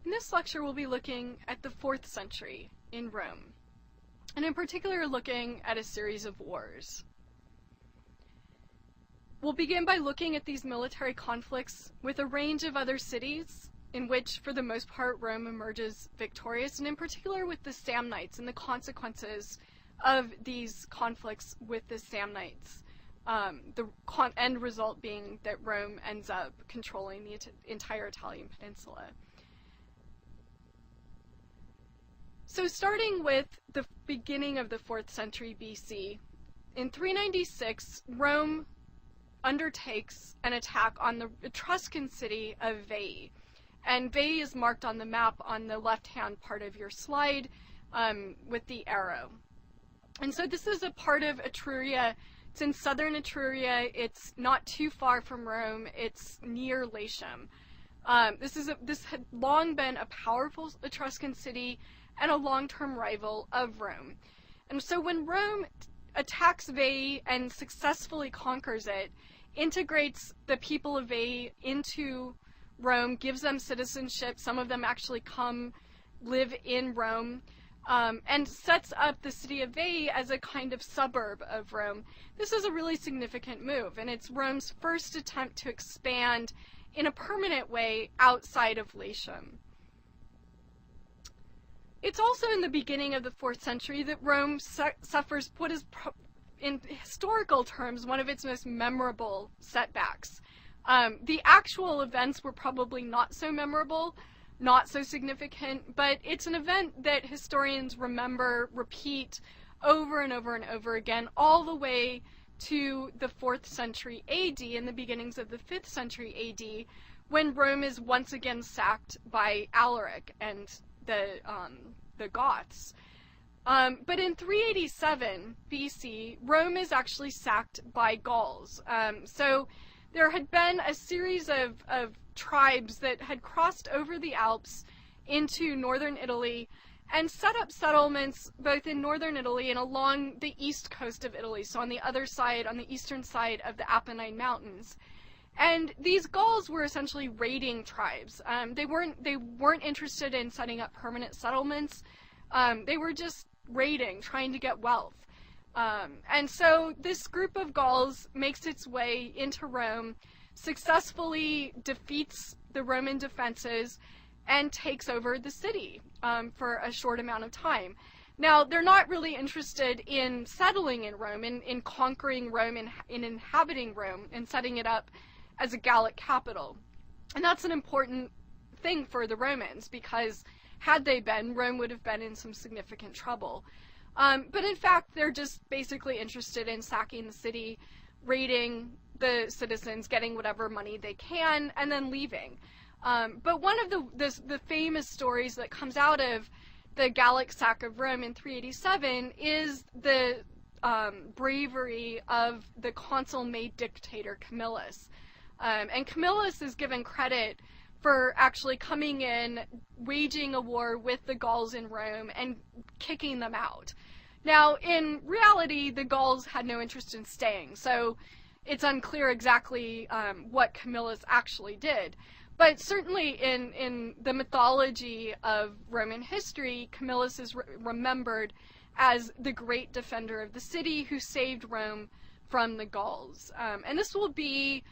In this lecture, we'll be looking at the 4th century in Rome, and in particular looking at a series of wars. We'll begin by looking at these military conflicts with a range of other cities in which, for the most part, Rome emerges victorious, and in particular with the Samnites and the consequences of these conflicts with the Samnites. The end result being that Rome ends up controlling the entire Italian peninsula. So starting with the beginning of the 4th century BC, in 396, Rome undertakes an attack on the Etruscan city of Veii. And Veii is marked on the map on the left-hand part of your slide with the arrow. And so this is a part of Etruria. It's in southern Etruria. It's not too far from Rome. It's near Latium. This had long been a powerful Etruscan city and a long-term rival of Rome. And so when Rome attacks Veii and successfully conquers it, integrates the people of Veii into Rome, gives them citizenship, some of them actually come live in Rome, and sets up the city of Veii as a kind of suburb of Rome. This is a really significant move, and it's Rome's first attempt to expand in a permanent way outside of Latium. It's also in the beginning of the 4th century that Rome suffers what is, in historical terms, one of its most memorable setbacks. The actual events were probably not so memorable, not so significant, but it's an event that historians remember, repeat over and over and over again, all the way to the 4th century AD and the beginnings of the 5th century AD, when Rome is once again sacked by Alaric and the Goths. But in 387 BC, Rome is actually sacked by Gauls. So there had been a series of tribes that had crossed over the Alps into northern Italy and set up settlements both in northern Italy and along the east coast of Italy, so on the other side, on the eastern side of the Apennine Mountains. And these Gauls were essentially raiding tribes. They weren't interested in setting up permanent settlements. They were just raiding, trying to get wealth. And so this group of Gauls makes its way into Rome, successfully defeats the Roman defenses, and takes over the city for a short amount of time. Now, they're not really interested in settling in Rome, in conquering Rome, in inhabiting Rome, and setting it up as a Gallic capital. And that's an important thing for the Romans, because had they been, Rome would have been in some significant trouble. But in fact, they're just basically interested in sacking the city, raiding the citizens, getting whatever money they can, and then leaving. But one of the famous stories that comes out of the Gallic sack of Rome in 387 is the bravery of the consul-made dictator Camillus. And Camillus is given credit for actually coming in, waging a war with the Gauls in Rome, and kicking them out. Now, in reality, the Gauls had no interest in staying, so it's unclear exactly what Camillus actually did. But certainly in the mythology of Roman history, Camillus is remembered as the great defender of the city who saved Rome from the Gauls. And this will be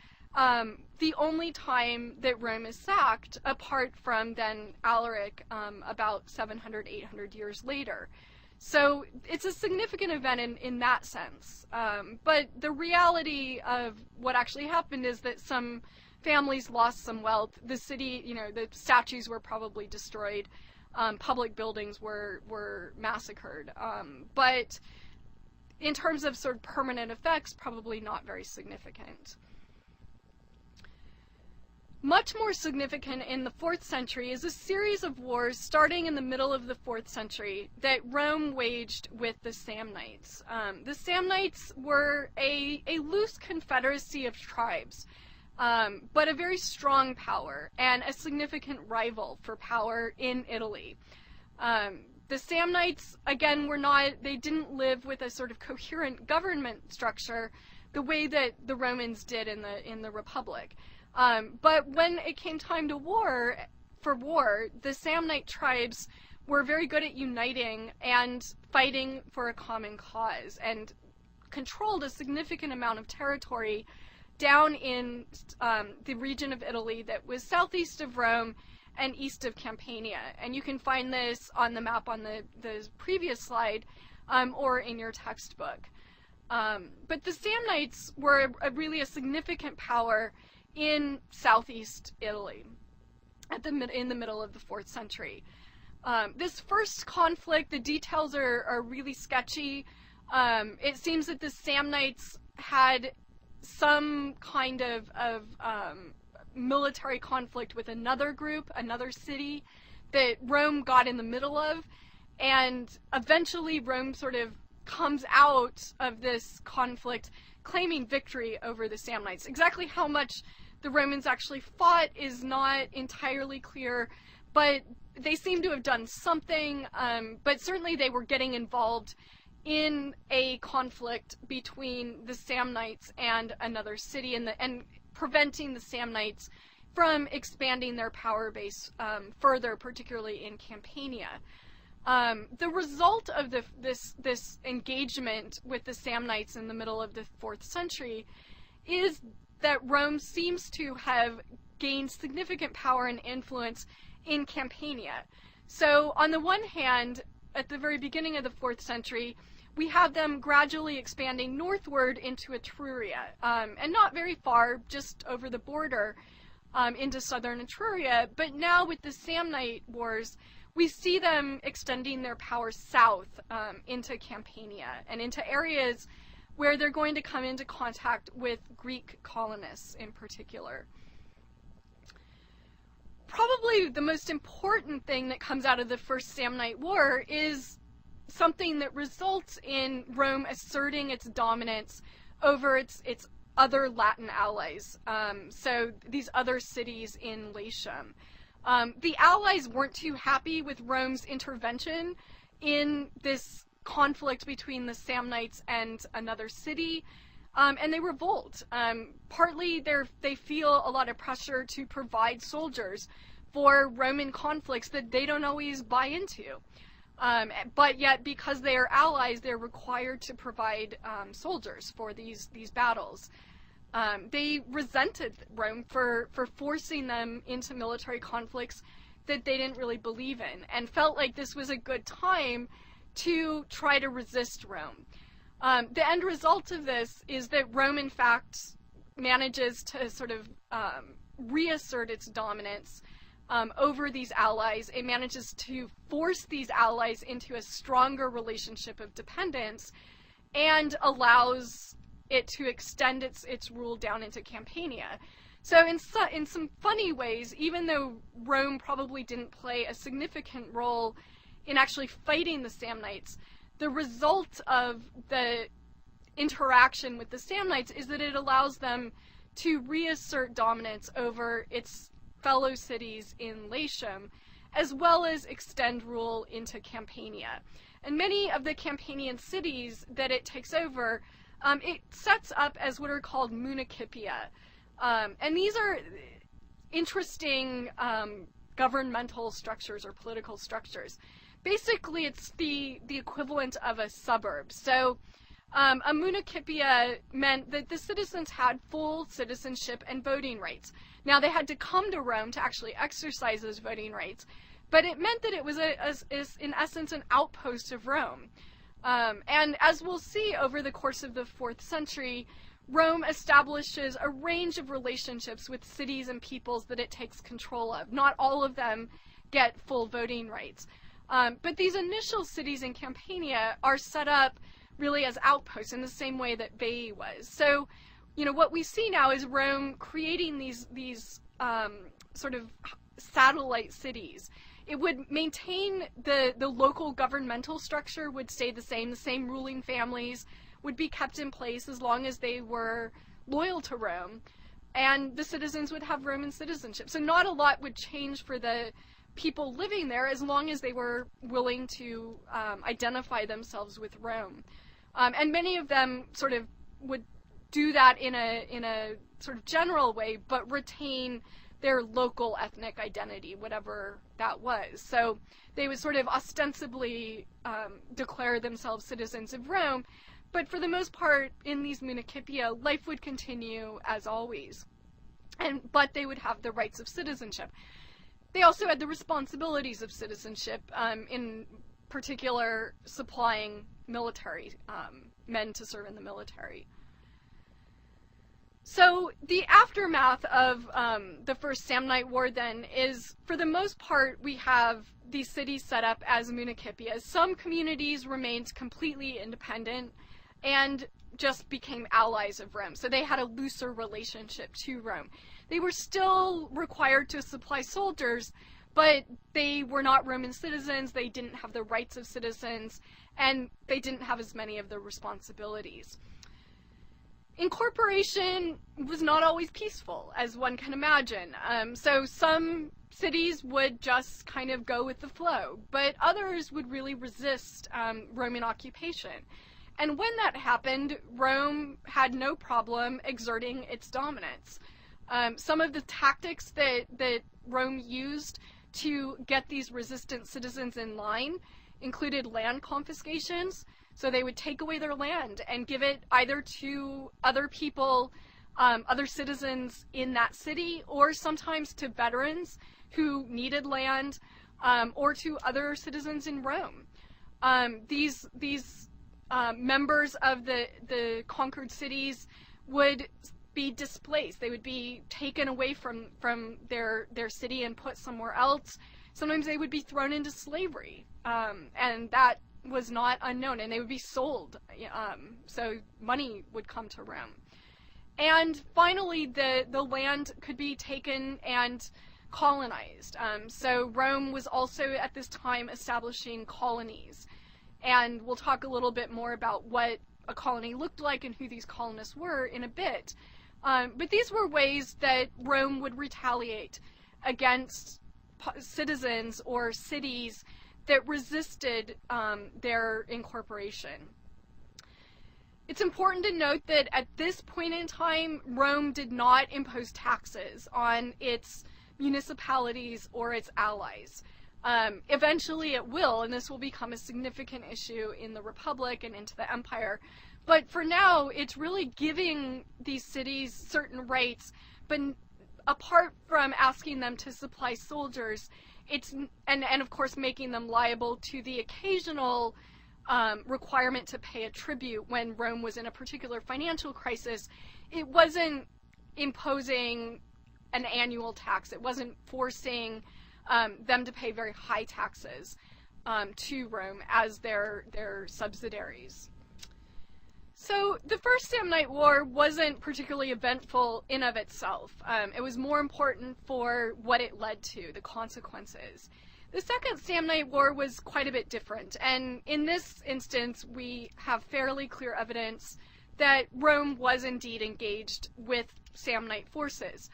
the only time that Rome is sacked, apart from then Alaric about 700, 800 years later. So it's a significant event in that sense. But the reality of what actually happened is that some families lost some wealth. The city, the statues were probably destroyed. Public buildings were massacred. But in terms of sort of permanent effects, probably not very significant. Much more significant in the 4th century is a series of wars starting in the middle of the 4th century that Rome waged with the Samnites. The Samnites were a loose confederacy of tribes, but a very strong power and a significant rival for power in Italy. The Samnites, again, they didn't live with a sort of coherent government structure the way that the Romans did in the Republic. But when it came time to war, for war, the Samnite tribes were very good at uniting and fighting for a common cause, and controlled a significant amount of territory down in the region of Italy that was southeast of Rome and east of Campania. And you can find this on the map on the previous slide, or in your textbook. But the Samnites were really a significant power in southeast Italy in the middle of the 4th century. This first conflict, the details are really sketchy. It seems that the Samnites had some kind of military conflict with another group, another city, that Rome got in the middle of, and eventually Rome sort of comes out of this conflict claiming victory over the Samnites. Exactly how much the Romans actually fought is not entirely clear, but they seem to have done something, but certainly they were getting involved in a conflict between the Samnites and another city, and preventing the Samnites from expanding their power base further, particularly in Campania. The result of this engagement with the Samnites in the middle of the 4th century is that Rome seems to have gained significant power and influence in Campania. So on the one hand, at the very beginning of the 4th century, we have them gradually expanding northward into Etruria, and not very far, just over the border into southern Etruria. But now with the Samnite wars, we see them extending their power south into Campania and into areas where they're going to come into contact with Greek colonists in particular. Probably the most important thing that comes out of the First Samnite War is something that results in Rome asserting its dominance over its other Latin allies, so these other cities in Latium. The allies weren't too happy with Rome's intervention in this conflict between the Samnites and another city, and they revolt. Partly they feel a lot of pressure to provide soldiers for Roman conflicts that they don't always buy into. But yet, because they are allies, they're required to provide soldiers for these battles. They resented Rome for forcing them into military conflicts that they didn't really believe in, and felt like this was a good time to try to resist Rome. The end result of this is that Rome, in fact, manages to sort of reassert its dominance over these allies. It manages to force these allies into a stronger relationship of dependence, and allows it to extend its rule down into Campania. So in some funny ways, even though Rome probably didn't play a significant role in actually fighting the Samnites, the result of the interaction with the Samnites is that it allows them to reassert dominance over its fellow cities in Latium, as well as extend rule into Campania. And many of the Campanian cities that it takes over, it sets up as what are called municipia. And these are interesting governmental structures or political structures. Basically, it's the equivalent of a suburb. So a municipia meant that the citizens had full citizenship and voting rights. Now, they had to come to Rome to actually exercise those voting rights, but it meant that it was, in essence, an outpost of Rome. And as we'll see over the course of the 4th century, Rome establishes a range of relationships with cities and peoples that it takes control of. Not all of them get full voting rights. But these initial cities in Campania are set up really as outposts in the same way that Veii was. So, what we see now is Rome creating these sort of satellite cities. It would maintain the local governmental structure would stay the same ruling families would be kept in place as long as they were loyal to Rome, and the citizens would have Roman citizenship. So not a lot would change for the people living there as long as they were willing to identify themselves with Rome. And many of them sort of would do that in a sort of general way, but retain their local ethnic identity, whatever that was. So they would sort of ostensibly declare themselves citizens of Rome, but for the most part, in these municipia, life would continue as always. But they would have the rights of citizenship. They also had the responsibilities of citizenship, in particular supplying military men to serve in the military. So the aftermath of the First Samnite War then is, for the most part, we have these cities set up as municipia. Some communities remained completely independent and just became allies of Rome. So they had a looser relationship to Rome. They were still required to supply soldiers, but they were not Roman citizens, they didn't have the rights of citizens, and they didn't have as many of the responsibilities. Incorporation was not always peaceful, as one can imagine. So some cities would just kind of go with the flow, but others would really resist Roman occupation. And when that happened, Rome had no problem exerting its dominance. Some of the tactics that Rome used to get these resistant citizens in line included land confiscations. So they would take away their land and give it either to other people, other citizens in that city, or sometimes to veterans who needed land, or to other citizens in Rome. These members of the conquered cities would be displaced. They would be taken away from their city and put somewhere else. Sometimes they would be thrown into slavery, and that was not unknown, and they would be sold, so money would come to Rome. And finally, the land could be taken and colonized. So Rome was also at this time establishing colonies, and we'll talk a little bit more about what a colony looked like and who these colonists were in a bit. But these were ways that Rome would retaliate against citizens or cities that resisted their incorporation. It's important to note that at this point in time, Rome did not impose taxes on its municipalities or its allies. Eventually it will, and this will become a significant issue in the Republic and into the Empire. But for now, it's really giving these cities certain rights, but apart from asking them to supply soldiers, and of course making them liable to the occasional requirement to pay a tribute when Rome was in a particular financial crisis, it wasn't imposing an annual tax. It wasn't forcing them to pay very high taxes to Rome as their subsidiaries. So the First Samnite War wasn't particularly eventful in of itself. It was more important for what it led to, the consequences. The Second Samnite War was quite a bit different, and in this instance we have fairly clear evidence that Rome was indeed engaged with Samnite forces.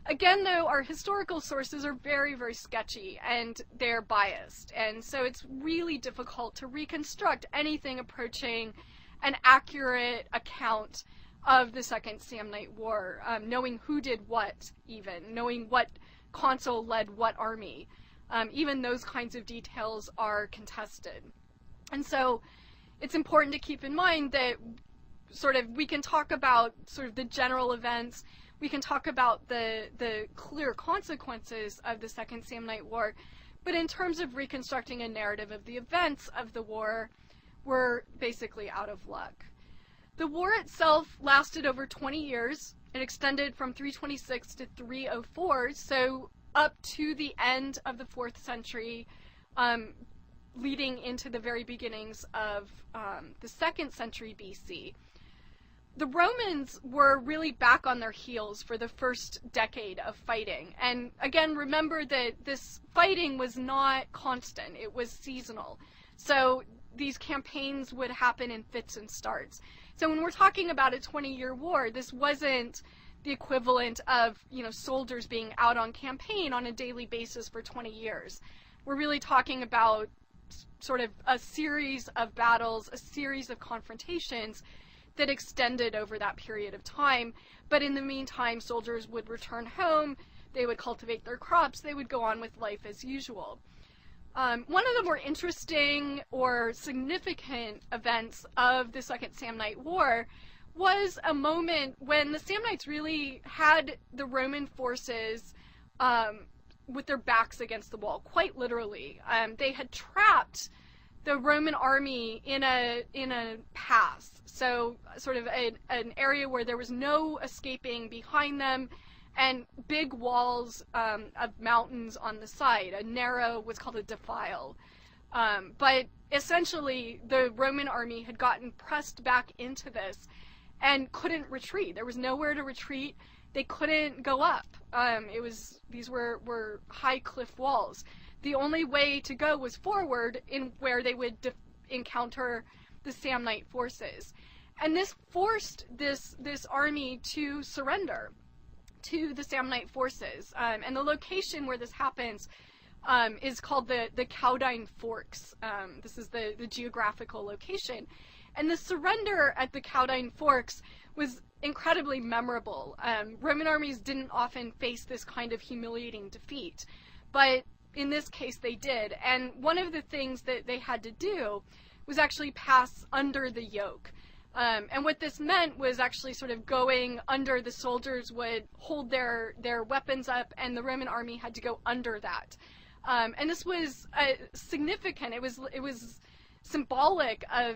Again, though, our historical sources are very, very sketchy, and they're biased, and so it's really difficult to reconstruct anything approaching an accurate account of the Second Samnite War, knowing who did what even, knowing what consul led what army. Even those kinds of details are contested. And so it's important to keep in mind that we can talk about the general events, we can talk about the clear consequences of the Second Samnite War, but in terms of reconstructing a narrative of the events of the war, we're basically out of luck. The war itself lasted over 20 years. It extended from 326 to 304, so up to the end of the 4th century, leading into the very beginnings of the 2nd century BC. The Romans were really back on their heels for the first decade of fighting. And again, remember that this fighting was not constant, it was seasonal. So these campaigns would happen in fits and starts. So when we're talking about a 20-year war, this wasn't the equivalent of, soldiers being out on campaign on a daily basis for 20 years. We're really talking about sort of a series of battles, a series of confrontations that extended over that period of time. But in the meantime, soldiers would return home, they would cultivate their crops, they would go on with life as usual. One of the more interesting or significant events of the Second Samnite War was a moment when the Samnites really had the Roman forces with their backs against the wall, quite literally. They had trapped the Roman army in a pass, so sort of an area where there was no escaping behind them, and big walls of mountains on the side. A narrow, what's called a defile. But essentially, the Roman army had gotten pressed back into this and couldn't retreat. There was nowhere to retreat. They couldn't go up. These were high cliff walls. The only way to go was forward, in where they would encounter the Samnite forces. And this forced this army to surrender to the Samnite forces. And the location where this happens is called the Caudine Forks. This is the geographical location. And the surrender at the Caudine Forks was incredibly memorable. Roman armies didn't often face this kind of humiliating defeat, but in this case they did. And one of the things that they had to do was actually pass under the yoke. And what this meant was actually sort of going under. The soldiers would hold their weapons up, and the Roman army had to go under that. And this was significant. It was symbolic of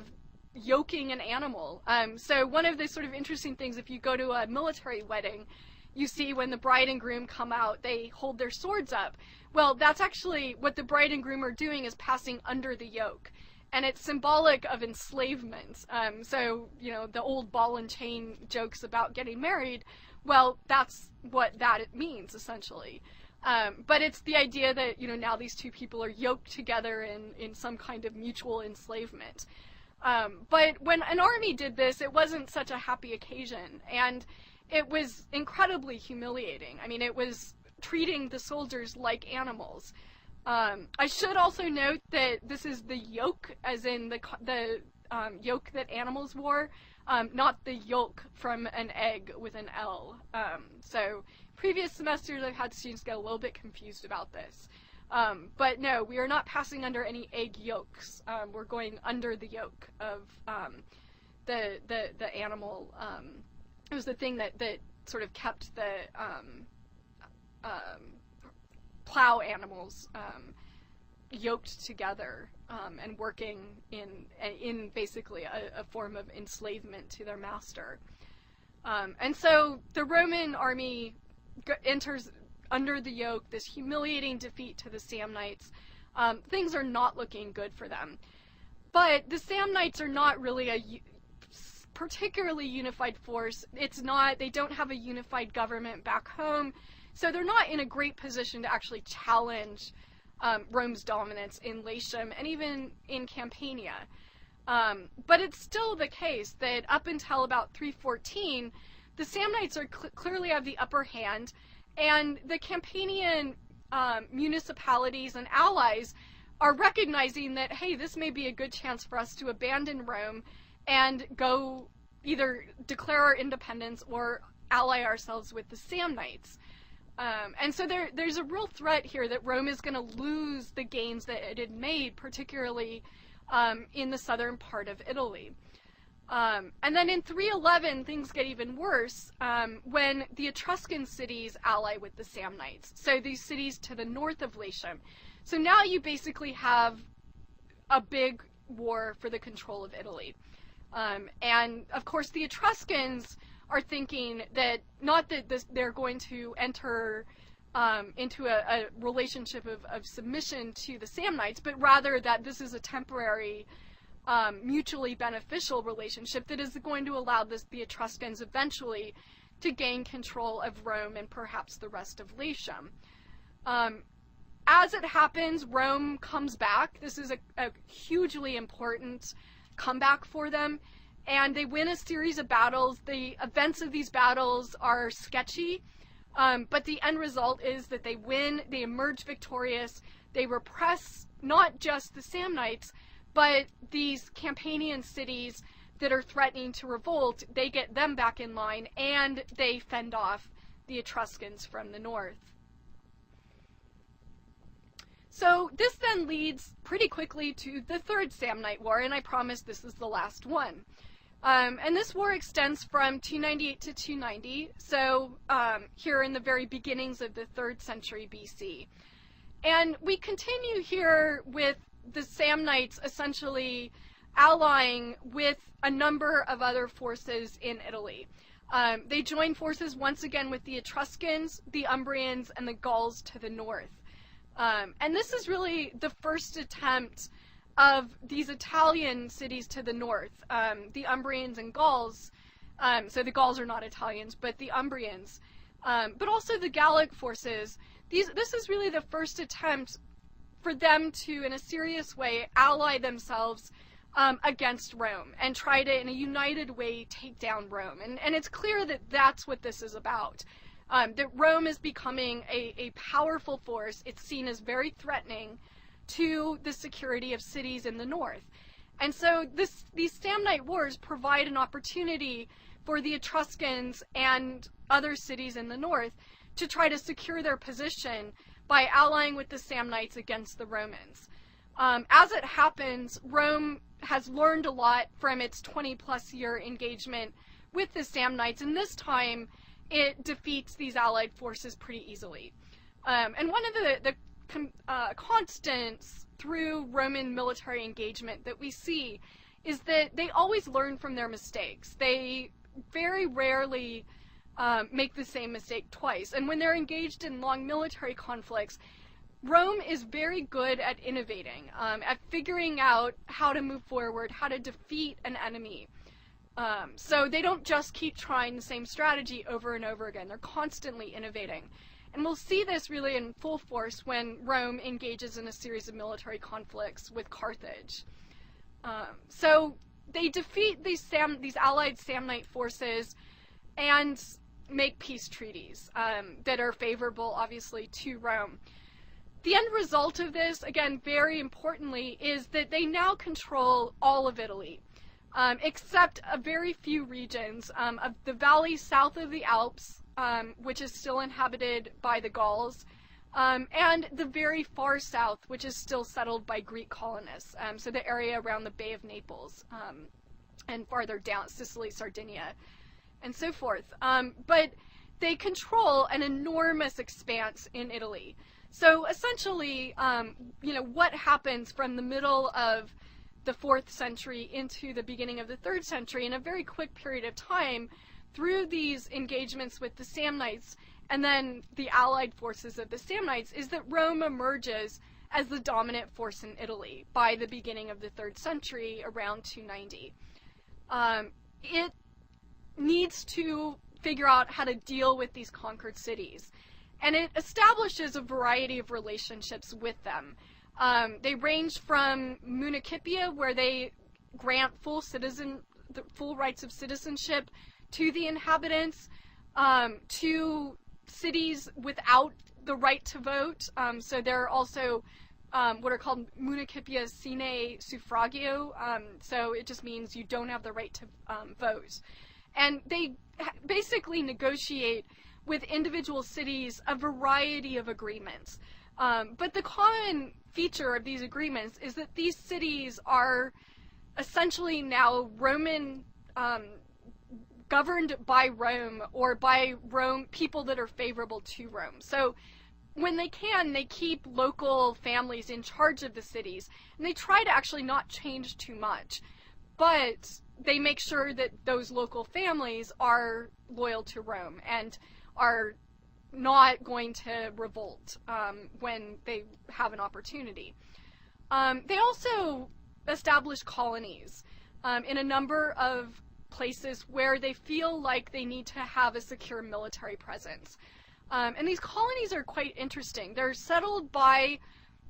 yoking an animal. So one of the sort of interesting things, if you go to a military wedding, you see when the bride and groom come out, they hold their swords up. Well, that's actually what the bride and groom are doing, is passing under the yoke. And it's symbolic of enslavement. So, you know, the old ball and chain jokes about getting married, well, that's what that means, essentially. But it's the idea that, you know, now these two people are yoked together in some kind of mutual enslavement. But when an army did this, it wasn't such a happy occasion, and it was incredibly humiliating. I mean, it was treating the soldiers like animals. I should also note that this is the yoke, as in the yoke that animals wore, not the yolk from an egg with an L. So previous semesters I've had students get a little bit confused about this. But no, we are not passing under any egg yolks. We're going under the yoke of the animal. It was the thing that sort of kept the plow animals yoked together and working in basically a form of enslavement to their master. And so the Roman army enters under the yoke, this humiliating defeat to the Samnites. Things are not looking good for them. But the Samnites are not really a particularly unified force. They don't have a unified government back home, so they're not in a great position to actually challenge Rome's dominance in Latium and even in Campania. But it's still the case that up until about 314, the Samnites are clearly have the upper hand, and the Campanian municipalities and allies are recognizing that, hey, this may be a good chance for us to abandon Rome and go either declare our independence or ally ourselves with the Samnites. And so there's a real threat here that Rome is going to lose the gains that it had made, particularly in the southern part of Italy. And then in 311, things get even worse when the Etruscan cities ally with the Samnites. So these cities to the north of Latium. So now you basically have a big war for the control of Italy. And of course the Etruscans are thinking that not that they're going to enter into a relationship of submission to the Samnites, but rather that this is a temporary mutually beneficial relationship that is going to allow the Etruscans eventually to gain control of Rome and perhaps the rest of Latium. As it happens, Rome comes back. This is a hugely important comeback for them, and they win a series of battles. The events of these battles are sketchy, but the end result is that they win, they emerge victorious, they repress not just the Samnites, but these Campanian cities that are threatening to revolt. They get them back in line, and they fend off the Etruscans from the north. So this then leads pretty quickly to the Third Samnite War, and I promise this is the last one. And this war extends from 298 to 290, so here in the very beginnings of the 3rd century BC. And we continue here with the Samnites essentially allying with a number of other forces in Italy. They join forces once again with the Etruscans, the Umbrians, and the Gauls to the north. And this is really the first attempt of these Italian cities to the north, the Umbrians and Gauls. So the Gauls are not Italians, but the Umbrians, but also the Gallic forces. This is really the first attempt for them to, in a serious way, ally themselves against Rome and try to, in a united way, take down Rome. And it's clear that that's what this is about. That Rome is becoming a powerful force. It's seen as very threatening to the security of cities in the north. And so these Samnite wars provide an opportunity for the Etruscans and other cities in the north to try to secure their position by allying with the Samnites against the Romans. As it happens, Rome has learned a lot from its 20-plus year engagement with the Samnites, and this time it defeats these allied forces pretty easily. And one of the constants through Roman military engagement that we see is that they always learn from their mistakes. They very rarely make the same mistake twice. And when they're engaged in long military conflicts, Rome is very good at innovating, at figuring out how to move forward, how to defeat an enemy. So they don't just keep trying the same strategy over and over again. They're constantly innovating. And we'll see this really in full force when Rome engages in a series of military conflicts with Carthage. So they defeat these allied Samnite forces and make peace treaties that are favorable, obviously, to Rome. The end result of this, again, very importantly, is that they now control all of Italy, except a very few regions of the valley south of the Alps, which is still inhabited by the Gauls, and the very far south, which is still settled by Greek colonists, so the area around the Bay of Naples, and farther down, Sicily, Sardinia, and so forth. But they control an enormous expanse in Italy. So essentially, what happens from the middle of the 4th century into the beginning of the 3rd century in a very quick period of time through these engagements with the Samnites and then the allied forces of the Samnites is that Rome emerges as the dominant force in Italy by the beginning of the 3rd century, around 290. It needs to figure out how to deal with these conquered cities, and it establishes a variety of relationships with them. They range from Municipia, where they grant full rights of citizenship to the inhabitants, to cities without the right to vote. So there are also what are called Municipia sine suffragio. So it just means you don't have the right to vote. And they basically negotiate with individual cities a variety of agreements. But the common feature of these agreements is that these cities are essentially now Roman, governed by Rome, or by Rome, people that are favorable to Rome. So when they can, they keep local families in charge of the cities, and they try to actually not change too much. But they make sure that those local families are loyal to Rome and are not going to revolt when they have an opportunity. They also establish colonies in a number of places where they feel like they need to have a secure military presence. And these colonies are quite interesting. They're settled by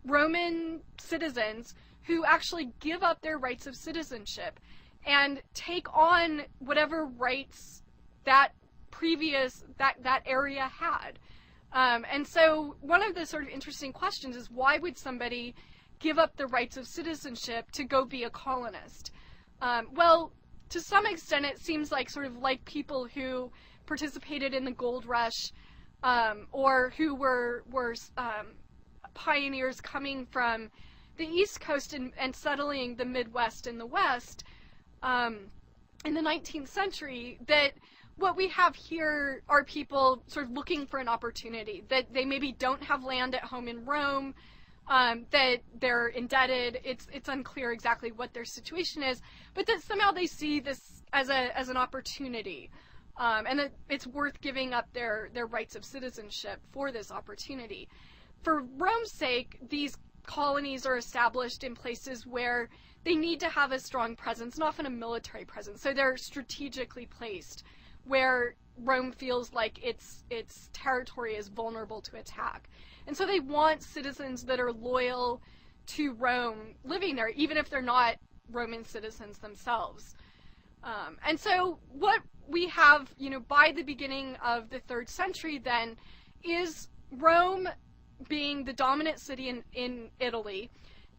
Roman citizens who actually give up their rights of citizenship and take on whatever rights that area had. And so one of the sort of interesting questions is, why would somebody give up the rights of citizenship to go be a colonist? Well, to some extent, it seems like sort of like people who participated in the gold rush, or who were pioneers coming from the East Coast and settling the Midwest and the West in the 19th century, that what we have here are people sort of looking for an opportunity, that they maybe don't have land at home in Rome, that they're indebted. It's unclear exactly what their situation is, but that somehow they see this as an opportunity, and that it's worth giving up their rights of citizenship for this opportunity. For Rome's sake, these colonies are established in places where they need to have a strong presence, and often a military presence. So they're strategically placed where Rome feels like its territory is vulnerable to attack. And so they want citizens that are loyal to Rome living there, even if they're not Roman citizens themselves. And so what we have, by the beginning of the 3rd century then, is Rome being the dominant city in Italy,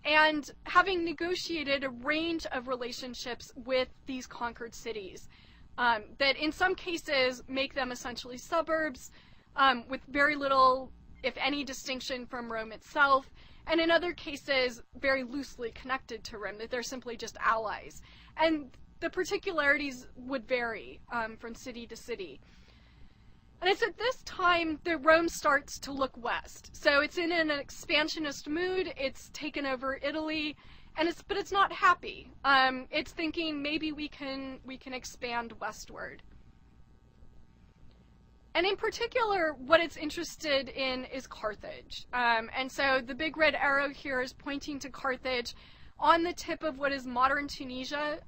and having negotiated a range of relationships with these conquered cities, that in some cases make them essentially suburbs, with very little, if any, distinction from Rome itself, and in other cases very loosely connected to Rome, that they're simply just allies. And the particularities would vary from city to city. And it's at this time that Rome starts to look west. So it's in an expansionist mood, it's taken over Italy, but it's not happy. It's thinking maybe we can expand westward. And in particular, what it's interested in is Carthage. And so the big red arrow here is pointing to Carthage on the tip of what is modern Tunisia.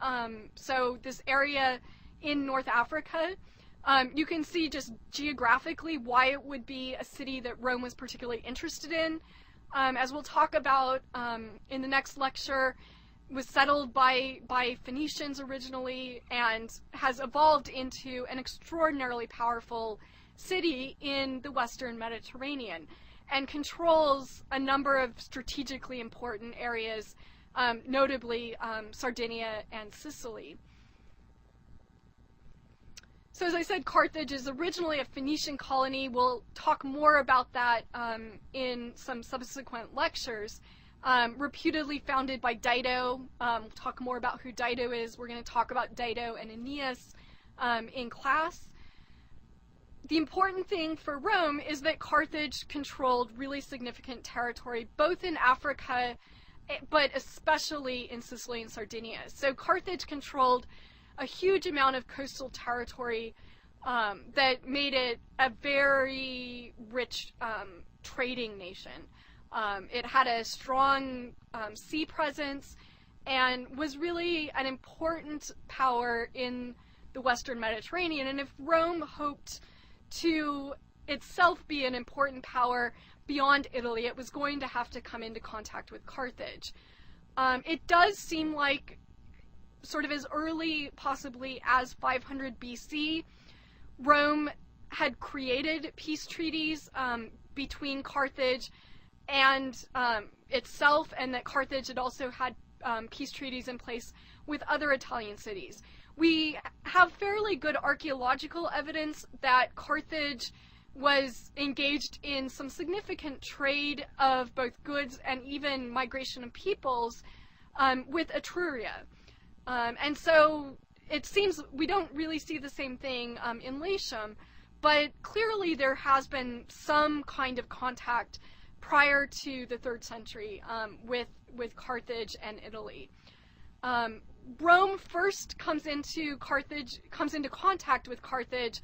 So this area in North Africa. You can see just geographically why it would be a city that Rome was particularly interested in. As we'll talk about in the next lecture, was settled by Phoenicians originally and has evolved into an extraordinarily powerful city in the Western Mediterranean, and controls a number of strategically important areas, notably Sardinia and Sicily. So as I said, Carthage is originally a Phoenician colony. We'll talk more about that in some subsequent lectures. Reputedly founded by Dido. We'll talk more about who Dido is. We're going to talk about Dido and Aeneas in class. The important thing for Rome is that Carthage controlled really significant territory, both in Africa, but especially in Sicily and Sardinia. So Carthage controlled a huge amount of coastal territory that made it a very rich trading nation. It had a strong sea presence and was really an important power in the Western Mediterranean. And if Rome hoped to itself be an important power beyond Italy, it was going to have to come into contact with Carthage. It does seem like sort of as early possibly as 500 BC, Rome had created peace treaties between Carthage and itself, and that Carthage had also had peace treaties in place with other Italian cities. We have fairly good archaeological evidence that Carthage was engaged in some significant trade of both goods and even migration of peoples with Etruria. And so it seems we don't really see the same thing in Latium, but clearly there has been some kind of contact prior to the 3rd century with Carthage and Italy. Rome first comes into contact with Carthage,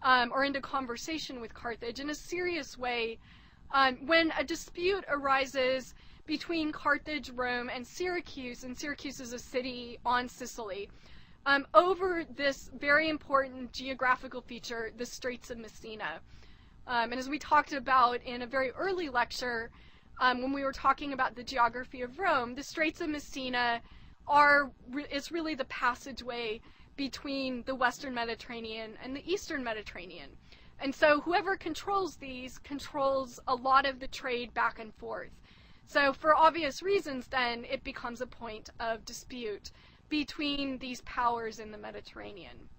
or into conversation with Carthage in a serious way when a dispute arises between Carthage, Rome, and Syracuse is a city on Sicily, over this very important geographical feature, the Straits of Messina. And as we talked about in a very early lecture, when we were talking about the geography of Rome, the Straits of Messina is really the passageway between the Western Mediterranean and the Eastern Mediterranean. And so whoever controls these controls a lot of the trade back and forth. So for obvious reasons, then, it becomes a point of dispute between these powers in the Mediterranean.